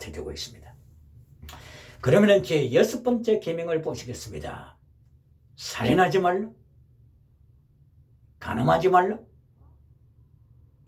가르쳐주고 있습니다. 그러면 제 6번째 계명을 보시겠습니다. 살인하지 말라, 간음하지 말라.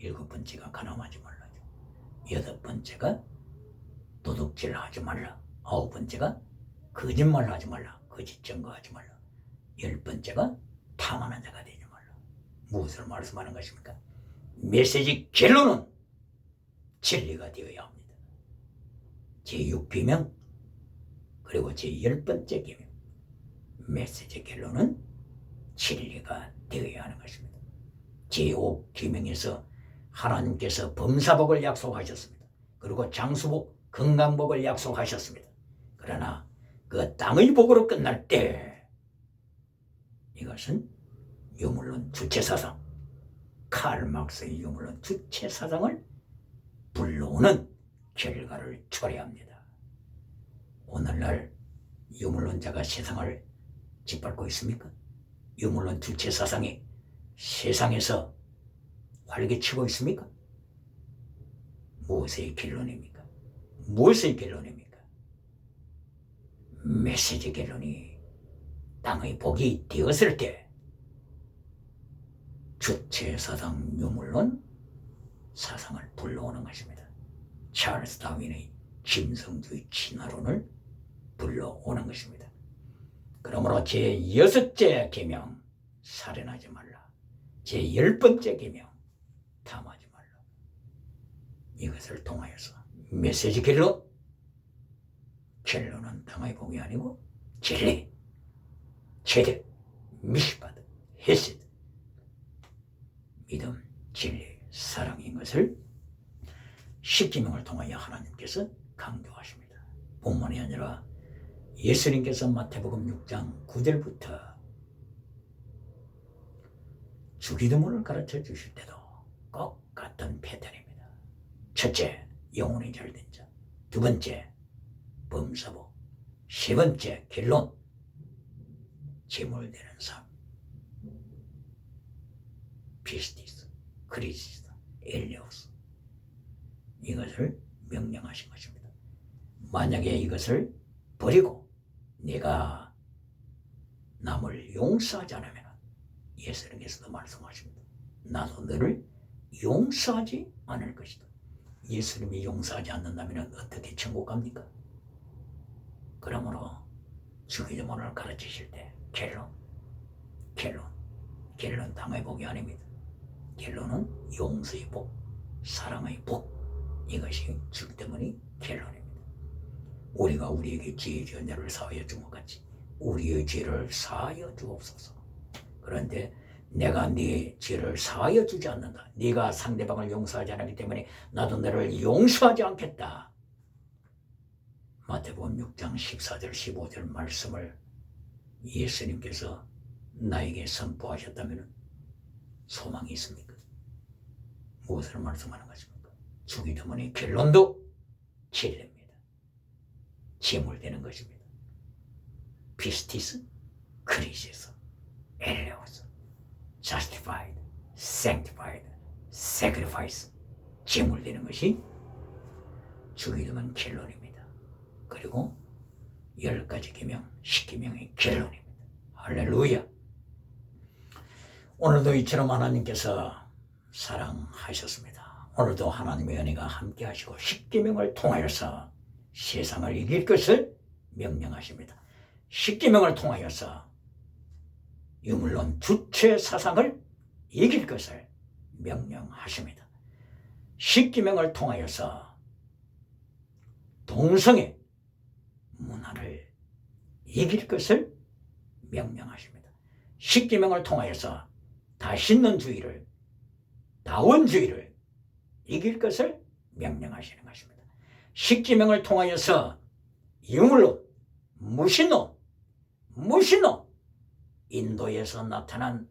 7번째가 간음하지 말라죠. 8번째가 도둑질하지 말라. 9번째가 거짓말하지 말라. 거짓 증거하지 말라. 10번째가 탐하는 자가 되지 말라. 무엇을 말씀하는 것입니까? 메시지 결론은 진리가 되어야 합니다. 제6비명 그리고 제10번째 계명, 메시지 결론은 진리가 되어야 하는 것입니다. 제5계명에서 하나님께서 범사복을 약속하셨습니다. 그리고 장수복, 건강복을 약속하셨습니다. 그러나 그 땅의 복으로 끝날 때 이것은 유물론 주체사상, 칼막스의 유물론 주체사상을 불러오는 결과를 초래합니다. 오늘날 유물론자가 세상을 짓밟고 있습니까? 유물론 주체사상이 세상에서 활개치고 있습니까? 무엇의 결론입니까? 무엇의 결론입니까? 메시지 결론이 땅의 복이 되었을 때 주체사상 유물론 사상을 불러오는 것입니다. 찰스 다윈의 짐승주의 진화론을 불러오는 것입니다. 그러므로 제6째 계명 살인하지 말라, 제10번째 계명 탐하지 말라. 이것을 통하여서 메시지 결론은 땅의 복이 아니고 진리, 제대, 미시바드, 헤세드, 믿음, 진리, 사랑인 것을 10계명을 통하여 하나님께서 강조하십니다. 본문이 아니라 예수님께서 마태복음 6장 9절부터 주기도문을 가르쳐 주실 때도 꼭 같은 패턴입니다. 첫째, 영혼이 잘된 자. 두 번째, 범사복. 세 번째, 결론, 제물되는 삶. 피스티스, 크리스스, 엘리오스. 이것을 명령하신 것입니다. 만약에 이것을 버리고 내가 남을 용서하지 않으면 예수님께서도 말씀하십니다. 나도 너를 용서하지 않을 것이다. 예수님이 용서하지 않는다면 어떻게 천국 갑니까? 그러므로 주기도문을 가르치실 때 결론 땅의 복이 아닙니다. 결론은 용서의 복, 사랑의 복, 이것이 주기도문의 결론입니다. 우리가 우리에게 죄의 전제를 사하여 준 것 같이 우리의 죄를 사하여 주옵소서. 그런데 내가 네 죄를 사하여 주지 않는다. 네가 상대방을 용서하지 않기 때문에 나도 너를 용서하지 않겠다. 마태복음 6장 14절 15절 말씀을 예수님께서 나에게 선포하셨다면 소망이 있습니까? 무엇을 말씀하는 것입니까? 주기도문의 결론도 진리입니다. 제물되는 것입니다. 피스티스, 크리시스, 엘레오스, justified, sanctified, sacrifice, 제물되는 것이 주기도문 결론입니다. 그리고 10가지 계명, 10계명의 결론입니다. 할렐루야. 오늘도 이처럼 하나님께서 사랑하셨습니다. 오늘도 하나님의 은혜가 함께 하시고 10계명을 통하여서 세상을 이길 것을 명령하십니다. 10계명을 통하여서 유물론 주체 사상을 이길 것을 명령하십니다. 10계명을 통하여서 동성애 문화를 이길 것을 명령하십니다. 10계명을 통하여서 다신론주의를, 다원주의를 이길 것을 명령하시는 것입니다. 10계명을 통하여서 유물론, 무신론, 인도에서 나타난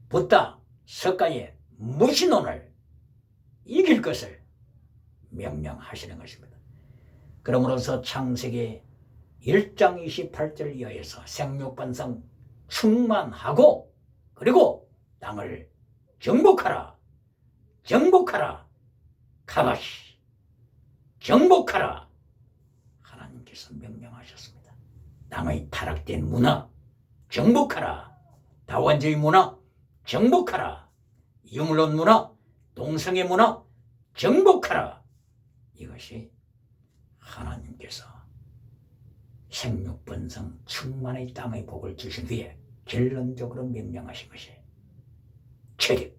붓다, 석가의 무신론을 이길 것을 명령하시는 것입니다. 그러므로서 창세기 1장 28절 이하에서 생육반상 충만하고 그리고 땅을 정복하라, 가바시. 정복하라. 하나님께서 명령하셨습니다. 땅의 타락된 문화 정복하라. 다원주의 문화 정복하라. 유물론 문화, 동성애 문화 정복하라. 이것이 하나님께서 생육번성 충만의 땅의 복을 주신 뒤에 결론적으로 명령하신 것이 체력,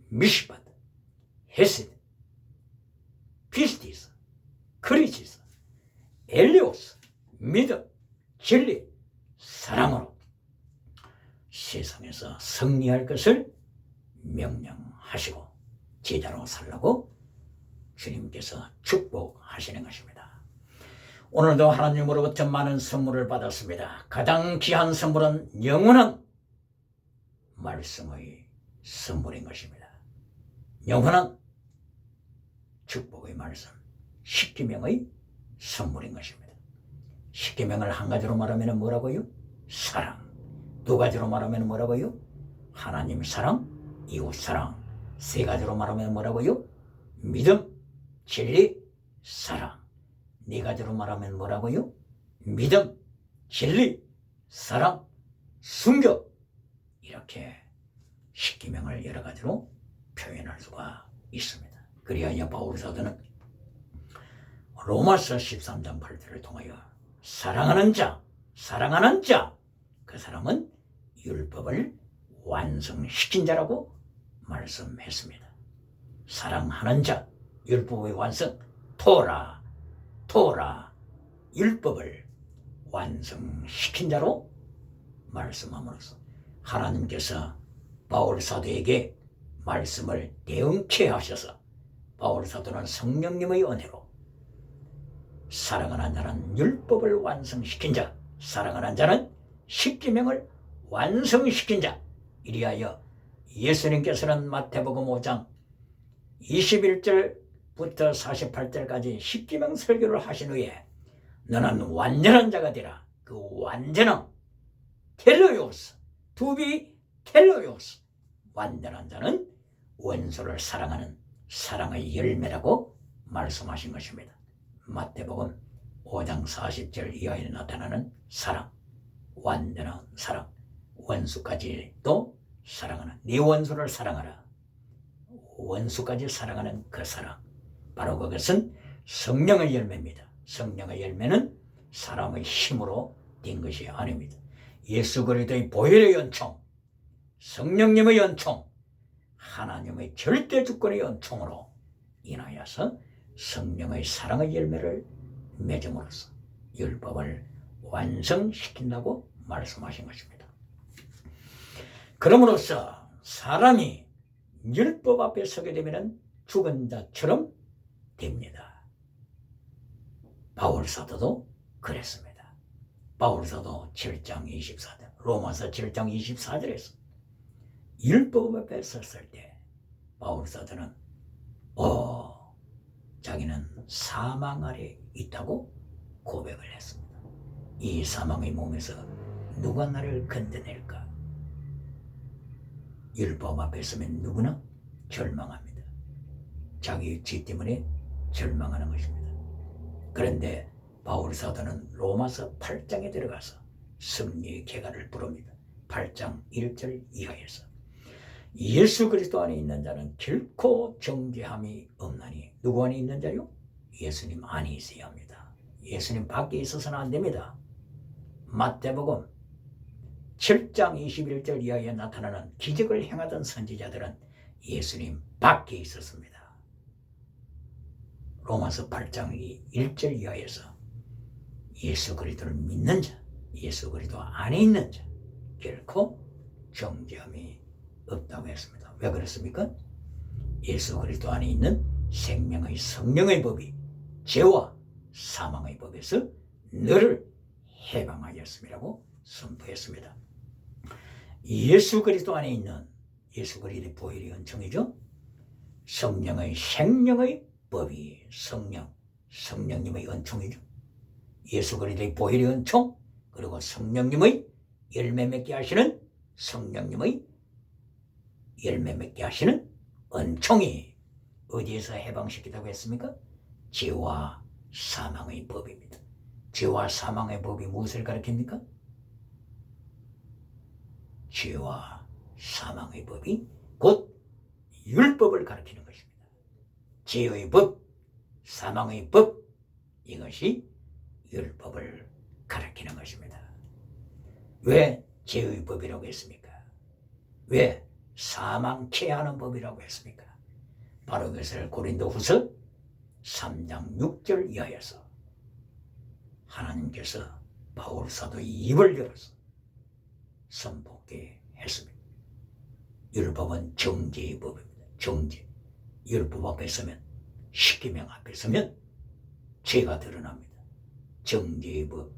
미시바드, 헤세드, 피스티스, 크리시스, 엘리오스, 믿음, 진리, 사랑으로 세상에서 승리할 것을 명령하시고 제자로 살라고 주님께서 축복하시는 것입니다. 오늘도 하나님으로부터 많은 선물을 받았습니다. 가장 귀한 선물은 영원한 말씀의 선물인 것입니다. 영원한 축복의 말씀, 십계명의 선물인 것입니다. 십계명을 한 가지로 말하면 뭐라고요? 사랑. 두 가지로 말하면 뭐라고요? 하나님 사랑, 이웃 사랑. 세 가지로 말하면 뭐라고요? 믿음, 진리, 사랑. 네 가지로 말하면 뭐라고요? 믿음, 진리, 사랑, 순교. 이렇게 십계명을 여러 가지로 표현할 수가 있습니다. 그리하여 바울 사도는 로마서 13장 8절을 통하여 사랑하는 자, 그 사람은 율법을 완성시킨 자라고 말씀했습니다. 사랑하는 자, 율법의 완성, 토라, 율법을 완성시킨 자로 말씀함으로써 하나님께서 바울 사도에게 말씀을 대응케 하셔서 바울 사도는 성령님의 은혜로 사랑하는 자는 율법을 완성시킨 자, 사랑하는 자는 십계명을 완성시킨 자. 이리하여 예수님께서는 마태복음 5장 21절부터 48절까지 십계명 설교를 하신 후에 너는 완전한 자가 되라. 그 완전한 텔로요스, 투비 텔로요스. 완전한 자는 원수를 사랑하는 사랑의 열매라고 말씀하신 것입니다. 마태복음 5장 40절 이하에 나타나는 사랑, 완전한 사랑, 원수까지도 사랑하는, 네 원수를 사랑하라. 원수까지 사랑하는 그 사랑, 바로 그것은 성령의 열매입니다. 성령의 열매는 사람의 힘으로 된 것이 아닙니다. 예수 그리스도의 보혈의 연총, 성령님의 연총, 하나님의 절대 주권의 연총으로 인하여서 성령의 사랑의 열매를 맺음으로써 율법을 완성시킨다고 말씀하신 것입니다. 그러므로서 사람이 율법 앞에 서게 되면 죽은 자처럼 됩니다. 바울 사도도 그랬습니다. 바울 사도 7장 24절, 로마서 7장 24절에서 율법 앞에 섰을 때 바울 사도는 자기는 사망 아래 있다고 고백을 했습니다. 이 사망의 몸에서 누가 나를 건져낼까? 율법 앞에 서면 누구나 절망합니다. 자기 죄 때문에 절망하는 것입니다. 그런데 바울 사도는 로마서 8장에 들어가서 승리의 계가를 부릅니다. 8장 1절 이하에서 예수 그리스도 안에 있는 자는 결코 정죄함이 없나니. 누구 안에 있는 자요? 예수님 안에 있어야 합니다. 예수님 밖에 있어서는 안 됩니다. 마태복음 7장 21절 이하에 나타나는 기적을 행하던 선지자들은 예수님 밖에 있었습니다. 로마서 8장 1절 이하에서 예수 그리스도를 믿는 자, 예수 그리스도 안에 있는 자 결코 정죄함이 없다고 했습니다. 왜 그렇습니까? 예수 그리스도 안에 있는 생명의 성령의 법이 죄와 사망의 법에서 너를 해방하였음이라고 선포했습니다. 예수 그리스도 안에 있는 예수 그리스도의 보혈의 은총이죠. 성령의 생명의 법이 성령님의 은총이죠. 예수 그리스도의 보혈의 은총, 그리고 성령님의 열매 맺게 하시는 성령님의 열매 맺게 하시는 은총이 어디에서 해방시키다고 했습니까? 죄와 사망의 법입니다. 죄와 사망의 법이 무엇을 가리킵니까? 죄와 사망의 법이 곧 율법을 가리키는 것입니다. 죄의 법, 사망의 법, 이것이 율법을 가리키는 것입니다. 왜 죄의 법이라고 했습니까? 왜 사망케 하는 법이라고 했습니까? 바로 그것을 고린도후서 3장 6절 이하에서 하나님께서 바울 사도의 입을 열어서 선포케 했습니다. 율법은 정죄의 법입니다. 정죄. 율법 앞에 서면, 십계명 앞에 서면 죄가 드러납니다. 정죄의 법,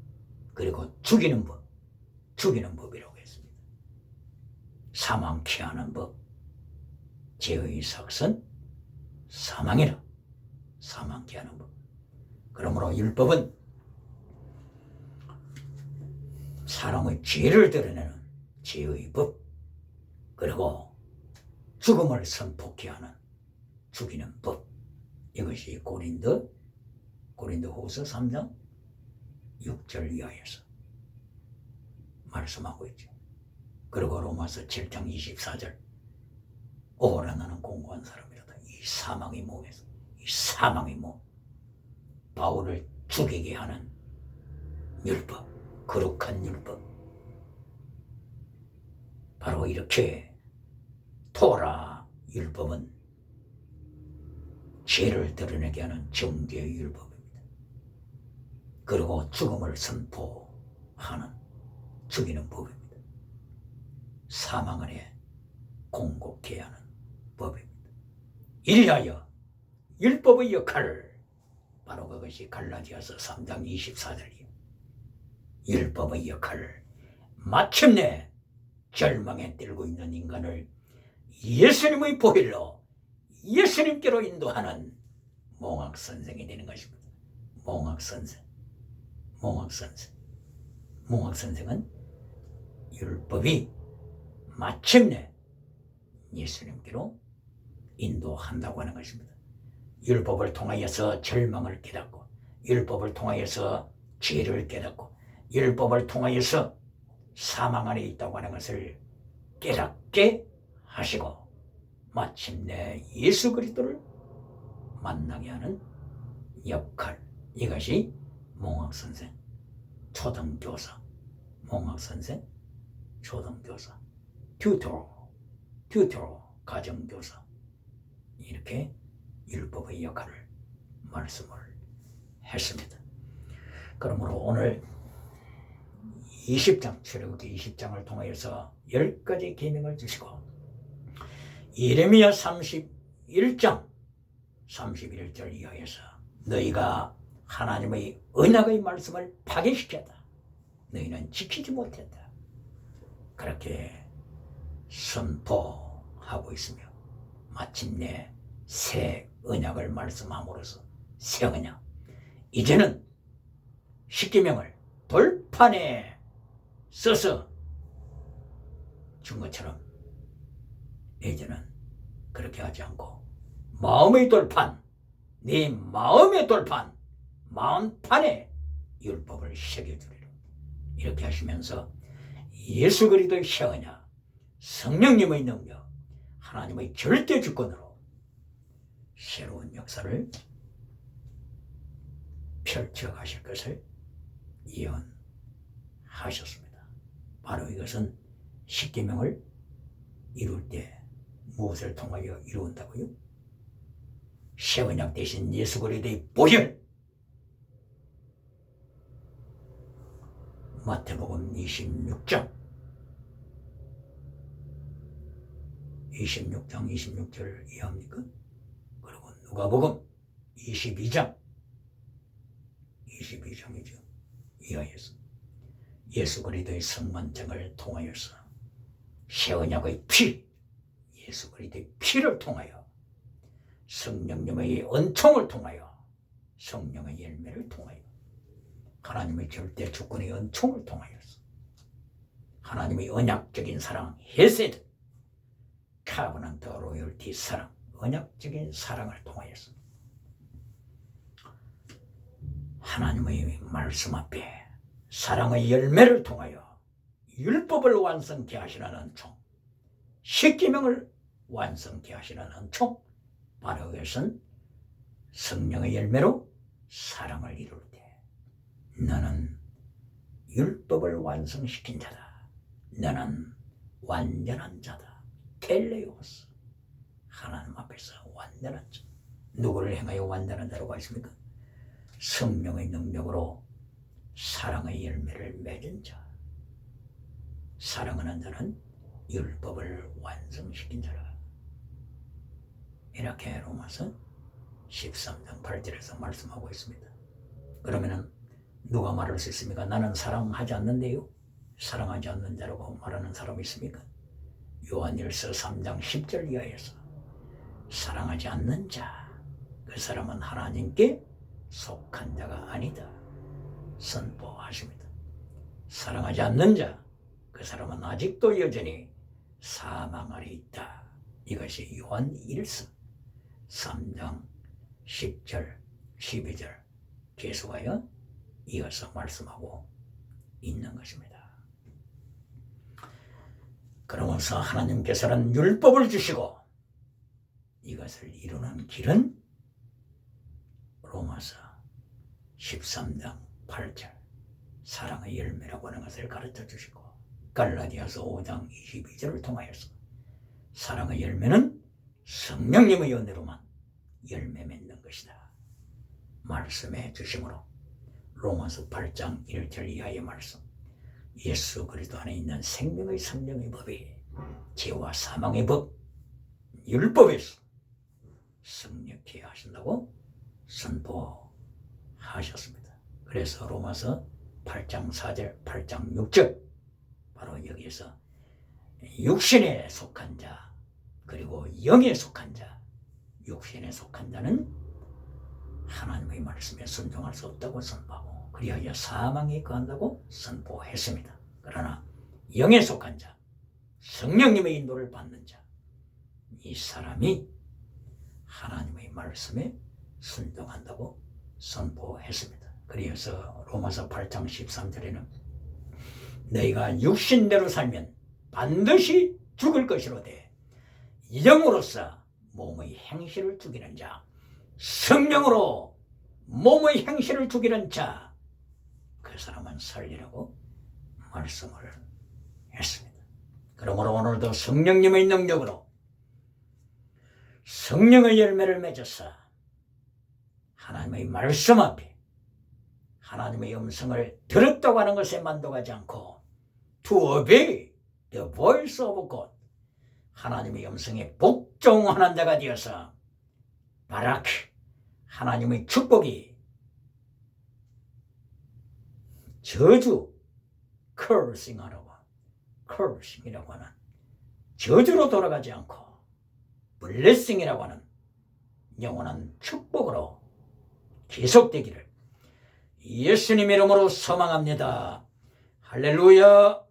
그리고 죽이는 법, 죽이는 법이라고 했습니다. 사망케 하는 법, 죄의 삭선, 사망이라. 사망케 하는 법. 그러므로 율법은 사람의 죄를 드러내는 죄의 법, 그리고 죽음을 선포케 하는 죽이는 법, 이것이 고린도후서 3장 6절 이하에서 말씀하고 있죠. 그리고 로마서 7장 24절, 오라 나는 공고한 사람이라다. 이 사망의 몸에서, 이 사망의 몸, 바울을 죽이게 하는 율법, 거룩한 율법, 바로 이렇게 토라 율법은 죄를 드러내게 하는 정죄의 율법입니다. 그리고 죽음을 선포하는 죽이는 법입니다. 사망 안에 공고케 하는 법입니다. 이리하여 율법의 역할을, 바로 그것이 갈라디아서 3장 24절이에요. 율법의 역할을 마침내 절망에 떨고 있는 인간을 예수님의 보혈로 예수님께로 인도하는 몽학선생이 되는 것입니다. 몽학선생은 율법이 마침내 예수님께로 인도한다고 하는 것입니다. 율법을 통하여서 절망을 깨닫고, 율법을 통하여서 죄를 깨닫고, 율법을 통하여서 사망 안에 있다고 하는 것을 깨닫게 하시고 마침내 예수 그리스도를 만나게 하는 역할, 이것이 몽학선생, 초등교사, 몽학선생, 초등교사, 튜터, 가정교사, 이렇게 율법의 역할을 말씀을 했습니다. 그러므로 오늘 20장, 출애굽기 20장을 통하여서 10가지 계명을 주시고, 예레미야 31장 31절 이하에서 너희가 하나님의 언약의 말씀을 파괴시켰다, 너희는 지키지 못했다, 그렇게 선포하고 있으며, 마침내 새 언약을 말씀함으로써 새 언약, 이제는 십계명을 돌판에 써서 준 것처럼 이제는 그렇게 하지 않고 마음의 돌판, 네 마음의 돌판, 마음판에 율법을 새겨주리라, 이렇게 하시면서 예수 그리스도의 새 언약, 성령님의 능력, 하나님의 절대 주권으로 새로운 역사를 펼쳐가실 것을 예언하셨습니다. 바로 이것은 십계명을 이룰 때 무엇을 통하여 이루었다고요? 새 언약 대신 예수 그리스도의 보혈. 마태복음 26장 26절 이해합니까? 그리고 누가복음 22장이죠. 이하에서 예수 그리스도의 성만장을 통하여서 새 언약의 피, 예수 그리스도의 피를 통하여, 성령님의 은총을 통하여, 성령의 열매를 통하여, 하나님의 절대 주권의 은총을 통하여서 하나님의 언약적인 사랑, 헤세드, 카버넌트 로열티 사랑, 언약적인 사랑을 통하여서 하나님의 말씀 앞에 사랑의 열매를 통하여 율법을 완성케 하시는 은총, 십계명을 완성케 하시는 은총, 바로 그것은 성령의 열매로 사랑을 이룰 때 너는 율법을 완성시킨 자다. 너는 완전한 자다. 텔레오스. 하나님 앞에서 완전한 자. 누구를 행하여 완전한 자라고 하십니까? 성령의 능력으로 사랑의 열매를 맺은 자. 사랑하는 자는 율법을 완성시킨 자라. 이렇게 로마서 13장 8절에서 말씀하고 있습니다. 그러면은 누가 말할 수 있습니까? 나는 사랑하지 않는데요. 사랑하지 않는 자라고 말하는 사람이 있습니까? 요한일서 3장 10절 이하에서 사랑하지 않는 자, 그 사람은 하나님께 속한 자가 아니다 선포하십니다. 사랑하지 않는 자, 그 사람은 아직도 여전히 사망 아래 있다. 이것이 요한일서 3장 10절, 12절 계속하여 이어서 말씀하고 있는 것입니다. 그러면서 하나님께서는 율법을 주시고 이것을 이루는 길은 로마서 13장 8절 사랑의 열매라고 하는 것을 가르쳐 주시고 갈라디아서 5장 22절을 통하여서 사랑의 열매는 성령님의 은혜로만 열매 맺는 것이다 말씀해 주심으로 로마서 8장 1절 이하의 말씀, 예수 그리스도 안에 있는 생명의 성령의 법이 죄와 사망의 법, 율법에서 승리케 하신다고 선포하셨습니다. 그래서 로마서 8장 4절, 8장 6절 바로 여기에서 육신에 속한 자 그리고 영에 속한 자, 육신에 속한 자는 하나님의 말씀에 순종할 수 없다고 선포하고 그리하여 사망에 거한다고 선포했습니다. 그러나 영에 속한 자, 성령님의 인도를 받는 자, 이 사람이 하나님의 말씀에 순종한다고 선포했습니다. 그래서 로마서 8장 13절에는 너희가 육신대로 살면 반드시 죽을 것이로되 영으로서 몸의 행실을 죽이는 자, 성령으로 몸의 행실을 죽이는 자, 그 사람은 살리라고 말씀을 했습니다. 그러므로 오늘도 성령님의 능력으로 성령의 열매를 맺어서 하나님의 말씀 앞에 하나님의 음성을 들었다고 하는 것에 만족하지 않고 to obey the voice of God, 하나님의 음성에 복종하는 자가 되어서 바라크, 하나님의 축복이 저주, cursing이라고 하는 저주로 돌아가지 않고 blessing이라고 하는 영원한 축복으로 계속되기를 예수님 이름으로 소망합니다. 할렐루야.